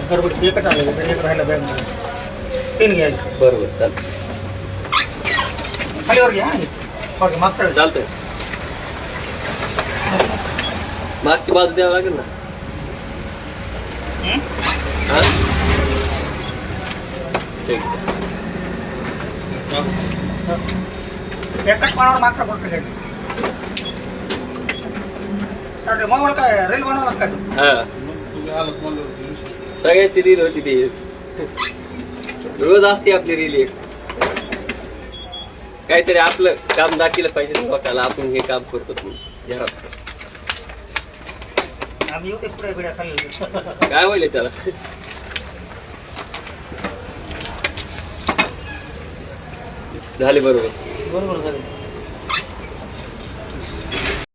बरोबर एकच आलं एक राहिला बॅग तीन घ्यायचं. बरोबर चालतं. खालीवर घ्या मागता चालतंय. मागची बाजू द्यावं लागेल ना. हा ठीक आहे. एकाच पानावर मागता पडतं घ्यायचं. मग काय रेल बनवला काय हा सगळ्याची रील होती ती. रोज असते आपली रील एक. काहीतरी आपलं काम दाखिलं पाहिजे लोकांना आपण हे काम करतो तुम्ही घरात. आम्ही येऊ ते पुढे बिड्या खाल्ले काय होईल त्याला. झाले बरोबर. बरोबर झाले.